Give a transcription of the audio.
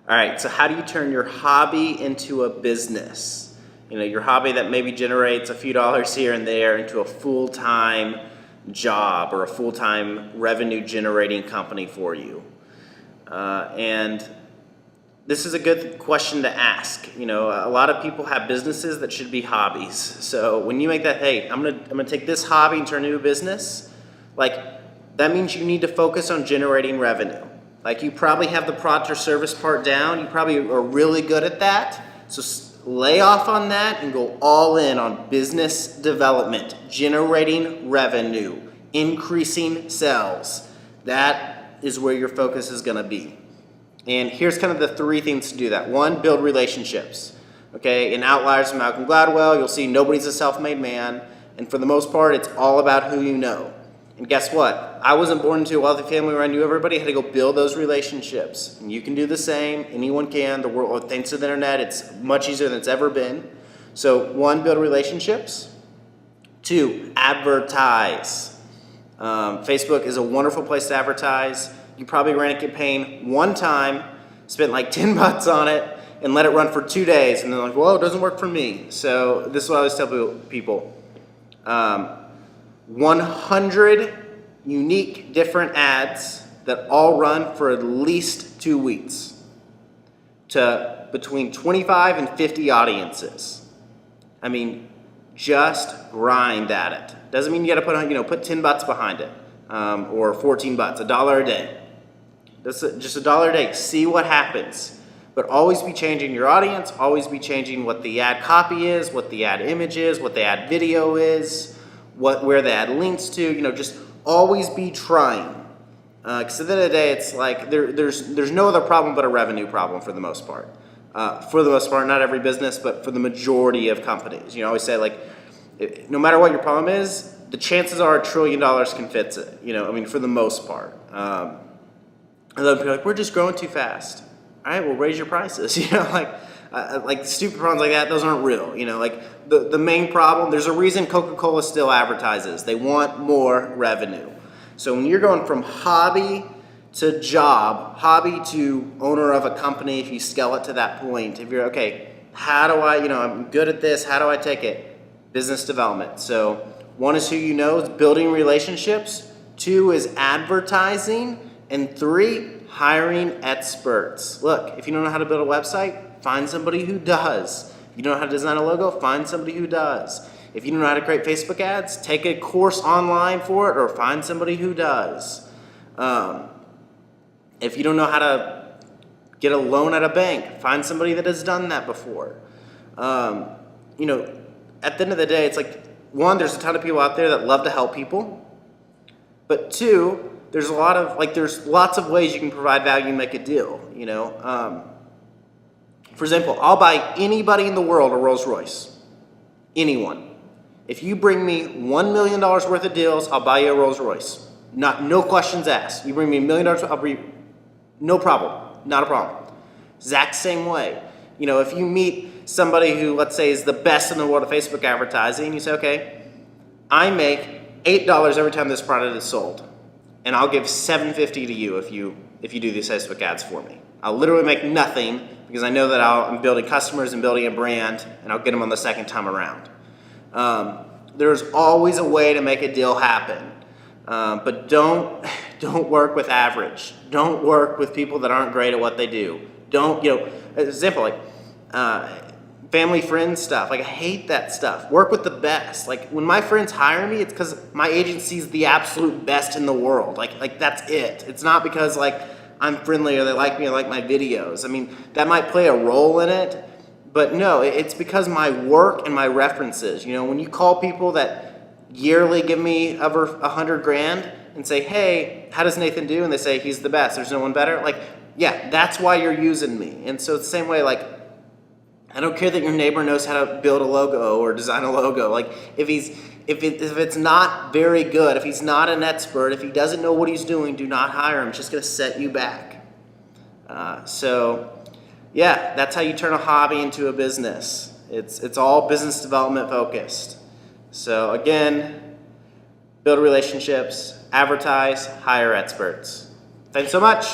All right, so how do you turn your hobby into a business? Your hobby that maybe generates a few dollars here and there into a full-time job or a full-time revenue generating company for you. And this is a good question to ask. A lot of people have businesses that should be hobbies. So when you make that, hey, I'm gonna take this hobby and turn it into a business, that means you need to focus on generating revenue. You probably have the product or service part down. You probably are really good at that. So lay off on that and go all in on business development, generating revenue, increasing sales. That is where your focus is gonna be. And here's kind of the three things to do that. One, build relationships. Okay, in Outliers from Malcolm Gladwell, you'll see nobody's a self-made man. And for the most part, it's all about who you know. And guess what? I wasn't born into a wealthy family where I knew everybody. I had to go build those relationships. And you can do the same. Anyone can. The world, thanks to the internet, it's much easier than it's ever been. So one, build relationships. Two, advertise. Facebook is a wonderful place to advertise. You probably ran a campaign one time, spent like $10 on it, and let it run for 2 days. And they're like, well, it doesn't work for me. So this is what I always tell people. 100 unique different ads that all run for at least 2 weeks to between 25 and 50 audiences. I mean, just grind at it. Doesn't mean you got to put $10 behind it, or $14, $1 a day. That's just $1 a day. See what happens. But always be changing your audience. Always be changing what the ad copy is, what the ad image is, what the ad video is, where the ad links to. Just always be trying. Because at the end of the day, it's like there's no other problem but a revenue problem for the most part. For the most part, not every business, but for the majority of companies. I always say, no matter what your problem is, the chances are $1 trillion can fix it. For the most part. And then people are like, we're just growing too fast. All right, well, raise your prices. Stupid problems like that, those aren't real. The main problem, there's a reason Coca-Cola still advertises. They want more revenue. So when you're going from hobby to job, hobby to owner of a company, if you scale it to that point, if you're, okay, how do I, I'm good at this, how do I take it? Business development. So one is who you know, is building relationships. Two is advertising. And three, hiring experts. Look, if you don't know how to build a website, find somebody who does. If you don't know how to design a logo, find somebody who does. If you don't know how to create Facebook ads, take a course online for it or find somebody who does. If you don't know how to get a loan at a bank, find somebody that has done that before. At the end of the day, it's like, one, there's a ton of people out there that love to help people. But two, there's lots of ways you can provide value and make a deal. For example, I'll buy anybody in the world a Rolls Royce. Anyone. If you bring me $1 million worth of deals, I'll buy you a Rolls Royce. No questions asked. You bring me $1 million, I'll bring, no problem. Not a problem. Exact same way. If you meet somebody who, let's say, is the best in the world of Facebook advertising, you say, okay, I make $8 every time this product is sold. And I'll give $7.50 to you if you do these Facebook ads for me. I'll literally make nothing because I know that I'm building customers and building a brand, and I'll get them on the second time around. There's always a way to make a deal happen, but don't work with average. Don't work with people that aren't great at what they do. Don't example family friends stuff. I hate that stuff. Work with the best. When my friends hire me, it's because my agency's the absolute best in the world. That's it. It's not because I'm friendly or they like me or like my videos. That might play a role in it, but no, it's because my work and my references. When you call people that yearly give me over $100,000 and say, hey, how does Nathan do? And they say, he's the best. There's no one better. Yeah, that's why you're using me. And so it's the same way, I don't care that your neighbor knows how to build a logo or design a logo. If it's not very good, if he's not an expert, if he doesn't know what he's doing, do not hire him. It's just going to set you back. Yeah, that's how you turn a hobby into a business. It's all business development focused. So again, build relationships, advertise, hire experts. Thanks so much.